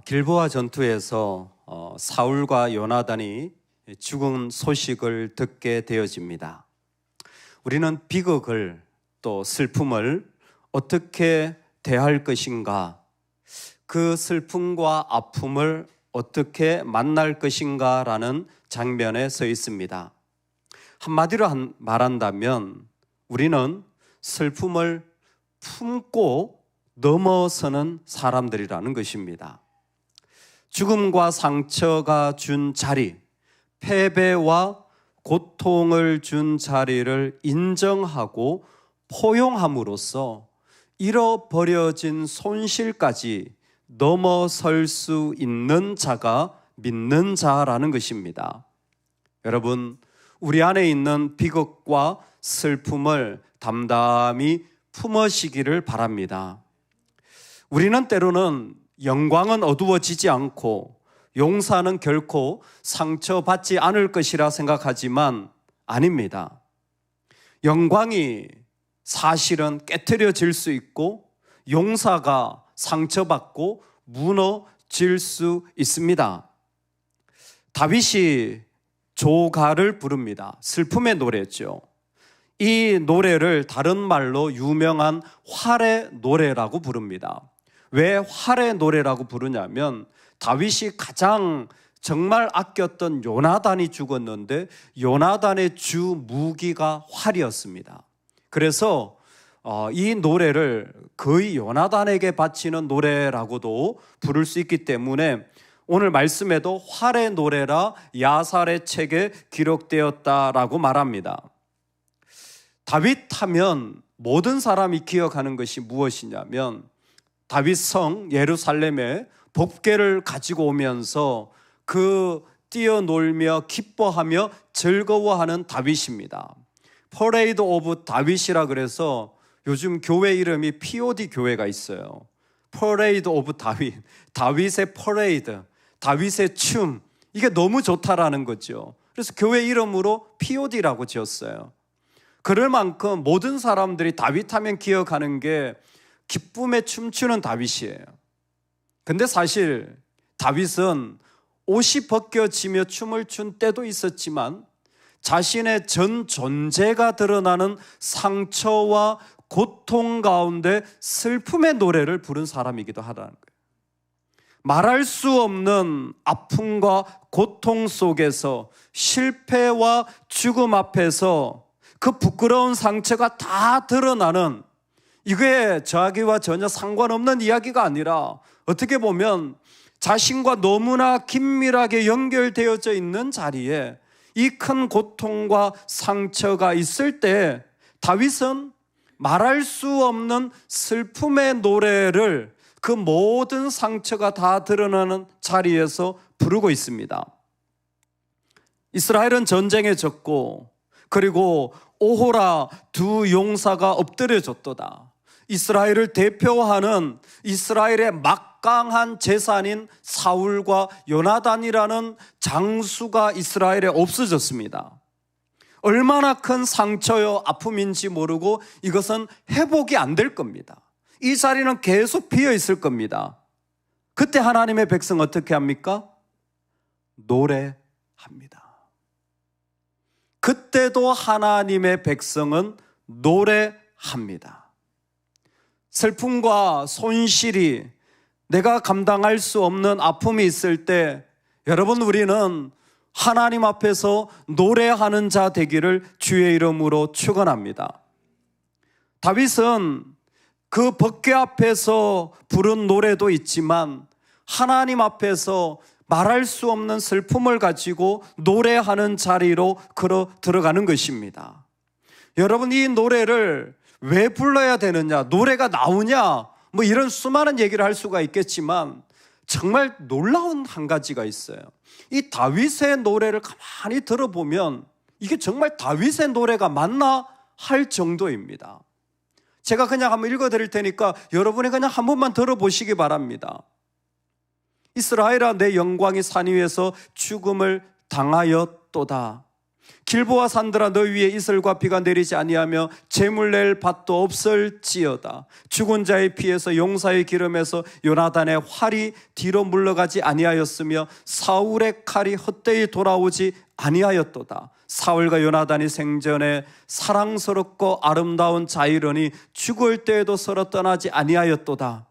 길보아 전투에서 사울과 요나단이 죽은 소식을 듣게 되어집니다. 우리는 비극을 또 슬픔을 어떻게 대할 것인가, 그 슬픔과 아픔을 어떻게 만날 것인가 라는 장면에 서 있습니다. 한마디로 말한다면 우리는 슬픔을 품고 넘어서는 사람들이라는 것입니다. 죽음과 상처가 준 자리, 패배와 고통을 준 자리를 인정하고 포용함으로써 잃어버려진 손실까지 넘어설 수 있는 자가 믿는 자라는 것입니다. 여러분, 우리 안에 있는 비극과 슬픔을 담담히 품으시기를 바랍니다. 우리는 때로는 영광은 어두워지지 않고 용사는 결코 상처받지 않을 것이라 생각하지만 아닙니다. 영광이 사실은 깨트려질 수 있고 용사가 상처받고 무너질 수 있습니다. 다윗이 조가를 부릅니다. 슬픔의 노래죠. 이 노래를 다른 말로 유명한 활의 노래라고 부릅니다. 왜 활의 노래라고 부르냐면 다윗이 가장 정말 아꼈던 요나단이 죽었는데 요나단의 주 무기가 활이었습니다. 그래서 이 노래를 거의 요나단에게 바치는 노래라고도 부를 수 있기 때문에 오늘 말씀에도 활의 노래라 야살의 책에 기록되었다라고 말합니다. 다윗 하면 모든 사람이 기억하는 것이 무엇이냐면 다윗 성 예루살렘에 법궤를 가지고 오면서 그 뛰어놀며 기뻐하며 즐거워하는 다윗입니다. 퍼레이드 오브 다윗이라 그래서 요즘 교회 이름이 POD 교회가 있어요. 퍼레이드 오브 다윗, 다윗의 퍼레이드, 다윗의 춤, 이게 너무 좋다라는 거죠. 그래서 교회 이름으로 POD라고 지었어요. 그럴 만큼 모든 사람들이 다윗 하면 기억하는 게 기쁨에 춤추는 다윗이에요. 근데 사실 다윗은 옷이 벗겨지며 춤을 춘 때도 있었지만 자신의 전 존재가 드러나는 상처와 고통 가운데 슬픔의 노래를 부른 사람이기도 하다는 거예요. 말할 수 없는 아픔과 고통 속에서 실패와 죽음 앞에서 그 부끄러운 상처가 다 드러나는, 이게 저하기와 전혀 상관없는 이야기가 아니라 어떻게 보면 자신과 너무나 긴밀하게 연결되어져 있는 자리에 이 큰 고통과 상처가 있을 때 다윗은 말할 수 없는 슬픔의 노래를 그 모든 상처가 다 드러나는 자리에서 부르고 있습니다. 이스라엘은 전쟁에 졌고 그리고 오호라 두 용사가 엎드려졌도다. 이스라엘을 대표하는 이스라엘의 막강한 재산인 사울과 요나단이라는 장수가 이스라엘에 없어졌습니다. 얼마나 큰 상처요 아픔인지 모르고 이것은 회복이 안 될 겁니다. 이 자리는 계속 비어 있을 겁니다. 그때 하나님의 백성 어떻게 합니까? 노래합니다. 그때도 하나님의 백성은 노래합니다. 슬픔과 손실이, 내가 감당할 수 없는 아픔이 있을 때 여러분, 우리는 하나님 앞에서 노래하는 자 되기를 주의 이름으로 축원합니다. 다윗은 그 법궤 앞에서 부른 노래도 있지만 하나님 앞에서 말할 수 없는 슬픔을 가지고 노래하는 자리로 걸어 들어가는 것입니다. 여러분, 이 노래를 왜 불러야 되느냐, 노래가 나오냐, 뭐 이런 수많은 얘기를 할 수가 있겠지만 정말 놀라운 한 가지가 있어요. 이 다윗의 노래를 가만히 들어보면 이게 정말 다윗의 노래가 맞나 할 정도입니다. 제가 그냥 한번 읽어드릴 테니까 여러분이 그냥 한 번만 들어보시기 바랍니다. 이스라엘아, 내 영광이 산 위에서 죽음을 당하였도다. 길보아 산들아 너 위에 이슬과 비가 내리지 아니하며 재물 낼 밭도 없을지어다. 죽은 자의 피에서 용사의 기름에서 요나단의 활이 뒤로 물러가지 아니하였으며 사울의 칼이 헛되이 돌아오지 아니하였도다. 사울과 요나단이 생전에 사랑스럽고 아름다운 자이러니 죽을 때에도 서로 떠나지 아니하였도다.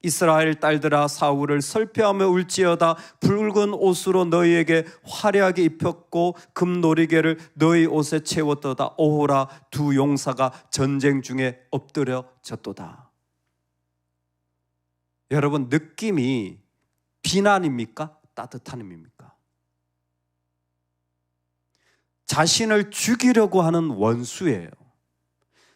이스라엘 딸들아 사울을 설패하며 울지어다. 붉은 옷으로 너희에게 화려하게 입혔고 금노리개를 너희 옷에 채웠도다. 오호라 두 용사가 전쟁 중에 엎드려졌도다. 여러분, 느낌이 비난입니까? 따뜻한 의미입니까? 자신을 죽이려고 하는 원수예요.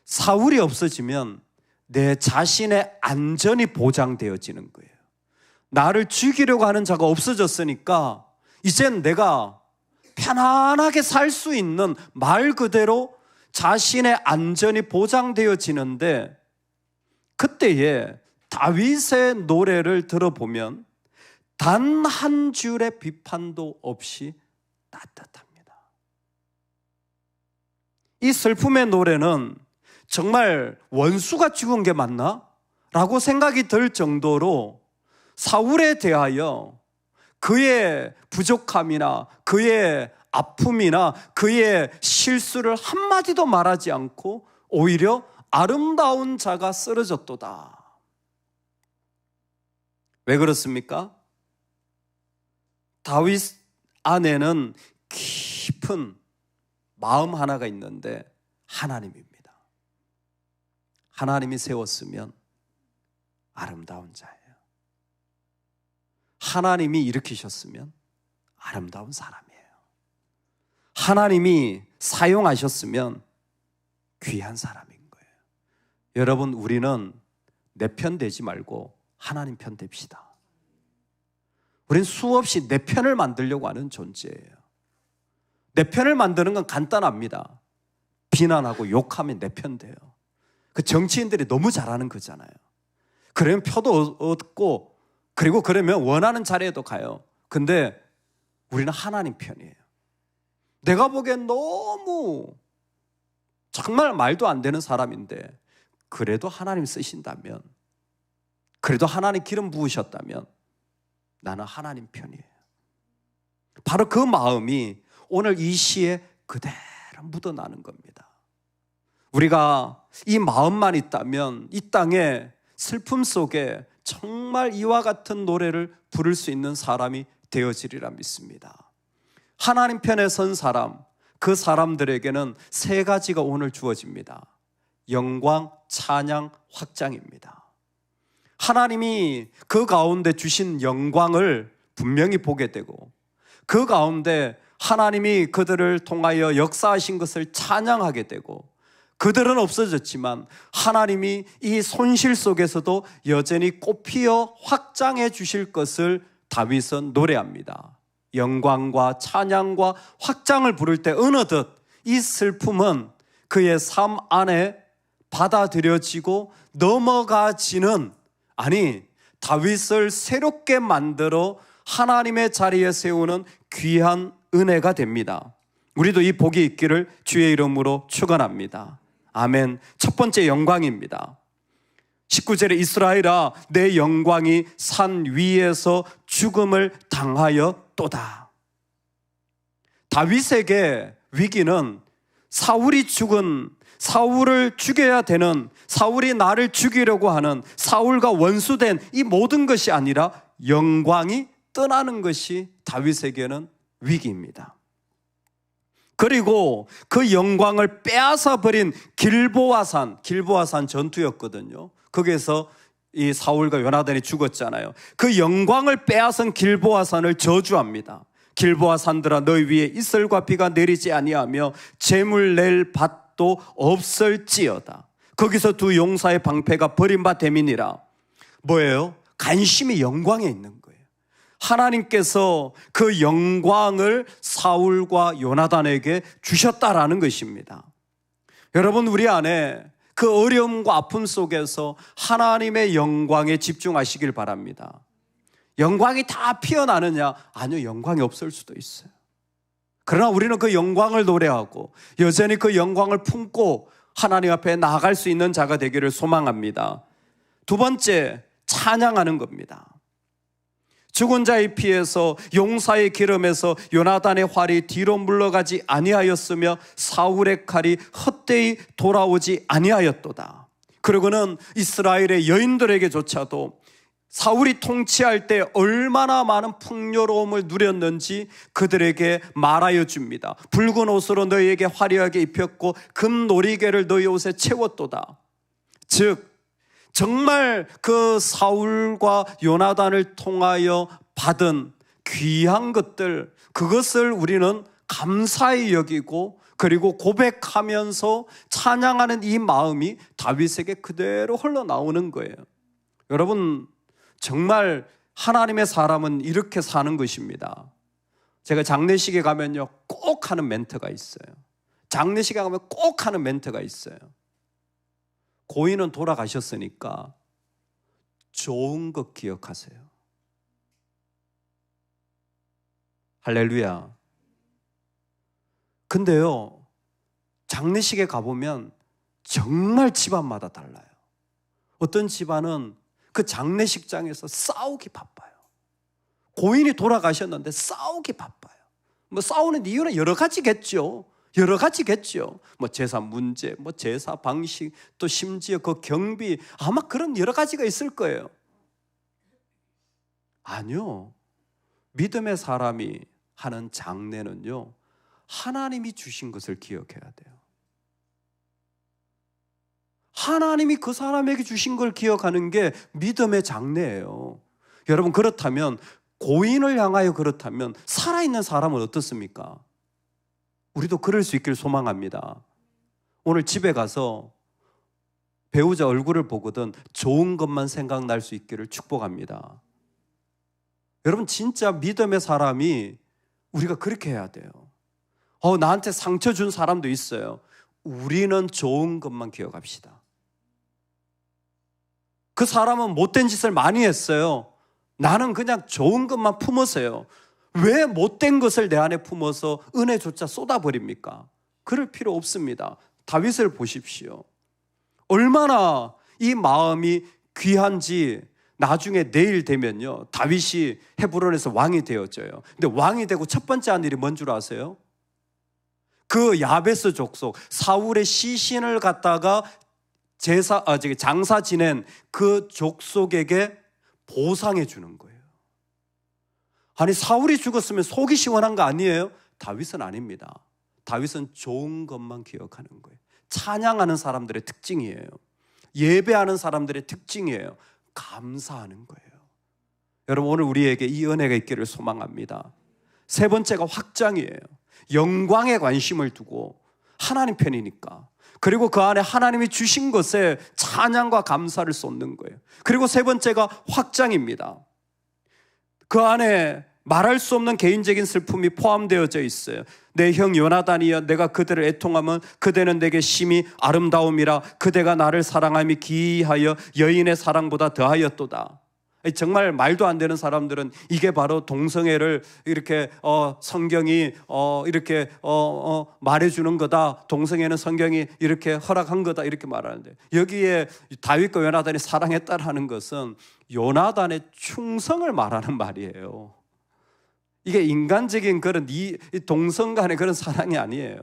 사울이 없어지면 내 자신의 안전이 보장되어지는 거예요. 나를 죽이려고 하는 자가 없어졌으니까 이젠 내가 편안하게 살 수 있는, 말 그대로 자신의 안전이 보장되어지는데, 그때에 다윗의 노래를 들어보면 단 한 줄의 비판도 없이 따뜻합니다. 이 슬픔의 노래는 정말 원수가 죽은 게 맞나? 라고 생각이 들 정도로 사울에 대하여 그의 부족함이나 그의 아픔이나 그의 실수를 한마디도 말하지 않고 오히려 아름다운 자가 쓰러졌도다. 왜 그렇습니까? 다윗 안에는 깊은 마음 하나가 있는데 하나님입니다. 하나님이 세웠으면 아름다운 자예요. 하나님이 일으키셨으면 아름다운 사람이에요. 하나님이 사용하셨으면 귀한 사람인 거예요. 여러분, 우리는 내 편 되지 말고 하나님 편 됩시다. 우린 수없이 내 편을 만들려고 하는 존재예요. 내 편을 만드는 건 간단합니다. 비난하고 욕하면 내 편 돼요. 그 정치인들이 너무 잘하는 거잖아요. 그러면 표도 얻고, 그리고 그러면 원하는 자리에도 가요. 근데 우리는 하나님 편이에요. 내가 보기엔 너무 정말 말도 안 되는 사람인데 그래도 하나님 쓰신다면, 그래도 하나님 기름 부으셨다면 나는 하나님 편이에요. 바로 그 마음이 오늘 이 시에 그대로 묻어나는 겁니다. 우리가 이 마음만 있다면 이 땅에 슬픔 속에 정말 이와 같은 노래를 부를 수 있는 사람이 되어지리라 믿습니다. 하나님 편에 선 사람, 그 사람들에게는 세 가지가 오늘 주어집니다. 영광, 찬양, 확장입니다. 하나님이 그 가운데 주신 영광을 분명히 보게 되고, 그 가운데 하나님이 그들을 통하여 역사하신 것을 찬양하게 되고, 그들은 없어졌지만 하나님이 이 손실 속에서도 여전히 꽃피어 확장해 주실 것을 다윗은 노래합니다. 영광과 찬양과 확장을 부를 때 어느덧 이 슬픔은 그의 삶 안에 받아들여지고 넘어가지는, 아니, 다윗을 새롭게 만들어 하나님의 자리에 세우는 귀한 은혜가 됩니다. 우리도 이 복이 있기를 주의 이름으로 축원합니다. 아멘. 첫 번째 영광입니다. 19절에 이스라엘아 내 영광이 산 위에서 죽음을 당하였도다. 다윗에게 위기는 사울이 죽은, 사울을 죽여야 되는, 사울이 나를 죽이려고 하는 사울과 원수된 이 모든 것이 아니라 영광이 떠나는 것이 다윗에게는 위기입니다. 그리고 그 영광을 빼앗아 버린 길보아산 전투였거든요. 거기에서 이 사울과 요나단이 죽었잖아요. 그 영광을 빼앗은 길보아산을 저주합니다. 길보아산들아 너희 위에 이슬과 비가 내리지 아니하며 재물 낼 밭도 없을지어다. 거기서 두 용사의 방패가 버림바 됨이니라. 뭐예요? 관심이 영광에 있는 거예요. 하나님께서 그 영광을 사울과 요나단에게 주셨다라는 것입니다. 여러분, 우리 안에 그 어려움과 아픔 속에서 하나님의 영광에 집중하시길 바랍니다. 영광이 다 피어나느냐? 아니요, 영광이 없을 수도 있어요. 그러나 우리는 그 영광을 노래하고 여전히 그 영광을 품고 하나님 앞에 나아갈 수 있는 자가 되기를 소망합니다. 두 번째, 찬양하는 겁니다. 죽은 자의 피에서 용사의 기름에서 요나단의 활이 뒤로 물러가지 아니하였으며 사울의 칼이 헛되이 돌아오지 아니하였도다. 그러고는 이스라엘의 여인들에게조차도 사울이 통치할 때 얼마나 많은 풍요로움을 누렸는지 그들에게 말하여 줍니다. 붉은 옷으로 너희에게 화려하게 입혔고 금 놀이개를 너희 옷에 채웠도다. 즉 정말 그 사울과 요나단을 통하여 받은 귀한 것들, 그것을 우리는 감사히 여기고 그리고 고백하면서 찬양하는 이 마음이 다윗에게 그대로 흘러나오는 거예요. 여러분, 정말 하나님의 사람은 이렇게 사는 것입니다. 제가 장례식에 가면요 꼭 하는 멘트가 있어요. 장례식에 가면 꼭 하는 멘트가 있어요. 고인은 돌아가셨으니까 좋은 것 기억하세요. 할렐루야. 근데요, 장례식에 가보면 정말 집안마다 달라요. 어떤 집안은 그 장례식장에서 싸우기 바빠요. 고인이 돌아가셨는데 싸우기 바빠요. 뭐 싸우는 이유는 여러 가지겠죠. 뭐 제사 문제, 뭐 제사 방식, 또 심지어 그 경비, 아마 그런 여러 가지가 있을 거예요. 아니요. 믿음의 사람이 하는 장례는요, 하나님이 주신 것을 기억해야 돼요. 하나님이 그 사람에게 주신 걸 기억하는 게 믿음의 장례예요. 여러분, 그렇다면 고인을 향하여 그렇다면 살아있는 사람은 어떻습니까? 우리도 그럴 수 있길 소망합니다. 오늘 집에 가서 배우자 얼굴을 보거든 좋은 것만 생각날 수 있기를 축복합니다. 여러분, 진짜 믿음의 사람이 우리가 그렇게 해야 돼요. 나한테 상처 준 사람도 있어요. 우리는 좋은 것만 기억합시다. 그 사람은 못된 짓을 많이 했어요. 나는 그냥 좋은 것만 품었어요. 왜 못된 것을 내 안에 품어서 은혜조차 쏟아버립니까? 그럴 필요 없습니다. 다윗을 보십시오. 얼마나 이 마음이 귀한지 나중에 내일 되면요, 다윗이 헤브론에서 왕이 되어져요. 근데 왕이 되고 첫 번째 한 일이 뭔 줄 아세요? 그 야베스 족속 사울의 시신을 갖다가 장사 지낸 그 족속에게 보상해 주는 거예요. 아니, 사울이 죽었으면 속이 시원한 거 아니에요? 다윗은 아닙니다. 다윗은 좋은 것만 기억하는 거예요. 찬양하는 사람들의 특징이에요. 예배하는 사람들의 특징이에요. 감사하는 거예요. 여러분, 오늘 우리에게 이 은혜가 있기를 소망합니다. 세 번째가 확장이에요. 영광에 관심을 두고 하나님 편이니까. 그리고 그 안에 하나님이 주신 것에 찬양과 감사를 쏟는 거예요. 그리고 세 번째가 확장입니다. 그 안에 말할 수 없는 개인적인 슬픔이 포함되어져 있어요. 내 형 요나단이여, 내가 그들을 애통하면 그대는 내게 심히 아름다움이라. 그대가 나를 사랑함이 기이하여 여인의 사랑보다 더하였도다. 정말 말도 안 되는 사람들은 이게 바로 동성애를 이렇게 성경이 이렇게 말해주는 거다. 동성애는 성경이 이렇게 허락한 거다. 이렇게 말하는데, 여기에 다윗과 요나단이 사랑했다라는 것은 요나단의 충성을 말하는 말이에요. 이게 인간적인 그런 이 동성 간의 그런 사랑이 아니에요.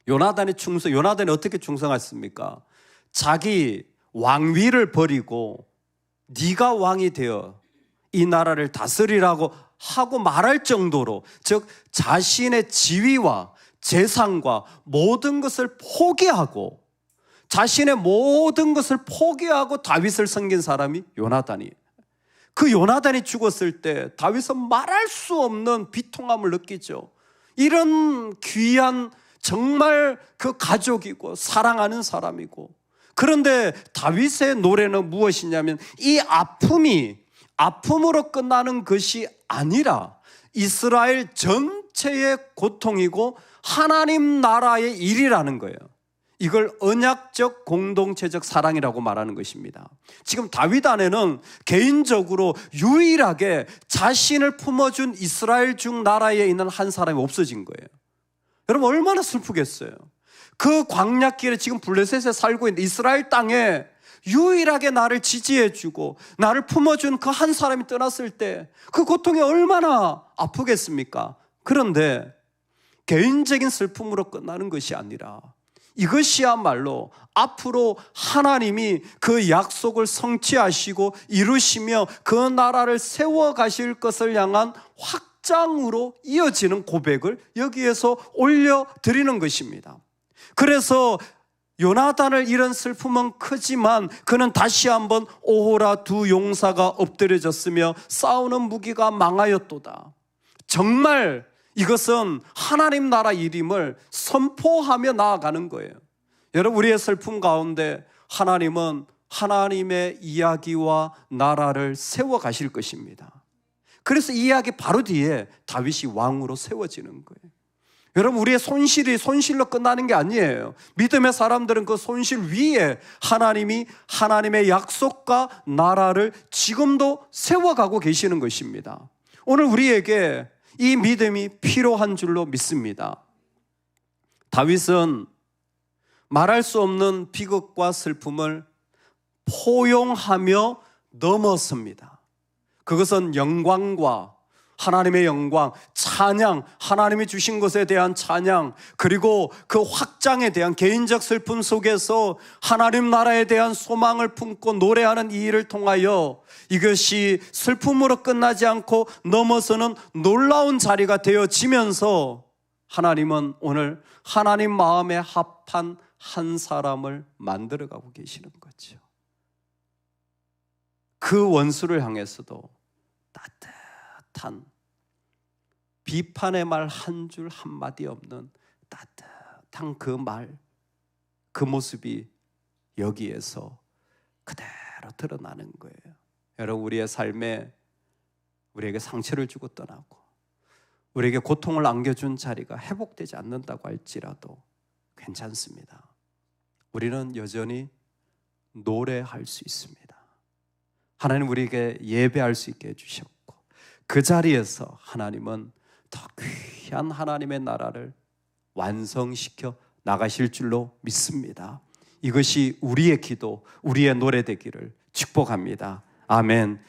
요나단의 충성, 요나단이 어떻게 충성했습니까? 자기 왕위를 버리고 네가 왕이 되어 이 나라를 다스리라고 하고 말할 정도로, 즉 자신의 지위와 재산과 모든 것을 포기하고, 자신의 모든 것을 포기하고 다윗을 섬긴 사람이 요나단이에요. 그 요나단이 죽었을 때 다윗은 말할 수 없는 비통함을 느끼죠. 이런 귀한 정말 그 가족이고 사랑하는 사람이고, 그런데 다윗의 노래는 무엇이냐면 이 아픔으로 끝나는 것이 아니라 이스라엘 전체의 고통이고 하나님 나라의 일이라는 거예요. 이걸 언약적 공동체적 사랑이라고 말하는 것입니다. 지금 다윗 안에는 개인적으로 유일하게 자신을 품어준 이스라엘 중 나라에 있는 한 사람이 없어진 거예요. 여러분 얼마나 슬프겠어요. 그 광야길에 지금 블레셋에 살고 있는 이스라엘 땅에 유일하게 나를 지지해주고 나를 품어준 그 한 사람이 떠났을 때 그 고통이 얼마나 아프겠습니까? 그런데 개인적인 슬픔으로 끝나는 것이 아니라 이것이야말로 앞으로 하나님이 그 약속을 성취하시고 이루시며 그 나라를 세워가실 것을 향한 확장으로 이어지는 고백을 여기에서 올려드리는 것입니다. 그래서 요나단을 잃은 슬픔은 크지만 그는 다시 한번 오호라 두 용사가 엎드려졌으며 싸우는 무기가 망하였도다. 정말 이것은 하나님 나라 일임을 선포하며 나아가는 거예요. 여러분 우리의 슬픔 가운데 하나님은 하나님의 이야기와 나라를 세워가실 것입니다. 그래서 이 이야기 바로 뒤에 다윗이 왕으로 세워지는 거예요. 여러분 우리의 손실이 손실로 끝나는 게 아니에요. 믿음의 사람들은 그 손실 위에 하나님이 하나님의 약속과 나라를 지금도 세워가고 계시는 것입니다. 오늘 우리에게 이 믿음이 필요한 줄로 믿습니다. 다윗은 말할 수 없는 비극과 슬픔을 포용하며 넘었습니다. 그것은 영광과 하나님의 영광, 찬양, 하나님이 주신 것에 대한 찬양, 그리고 그 확장에 대한 개인적 슬픔 속에서 하나님 나라에 대한 소망을 품고 노래하는 이 일을 통하여 이것이 슬픔으로 끝나지 않고 넘어서는 놀라운 자리가 되어지면서 하나님은 오늘 하나님 마음에 합한 한 사람을 만들어가고 계시는 거죠. 그 원수를 향해서도 따뜻한 비판의 말 한 줄 한마디 없는 따뜻한 그 말, 그 모습이 여기에서 그대로 드러나는 거예요. 여러분 우리의 삶에 우리에게 상처를 주고 떠나고 우리에게 고통을 안겨준 자리가 회복되지 않는다고 할지라도 괜찮습니다. 우리는 여전히 노래할 수 있습니다. 하나님 우리에게 예배할 수 있게 해주셨고 그 자리에서 하나님은 더 귀한 하나님의 나라를 완성시켜 나가실 줄로 믿습니다. 이것이 우리의 기도, 우리의 노래 되기를 축복합니다. 아멘.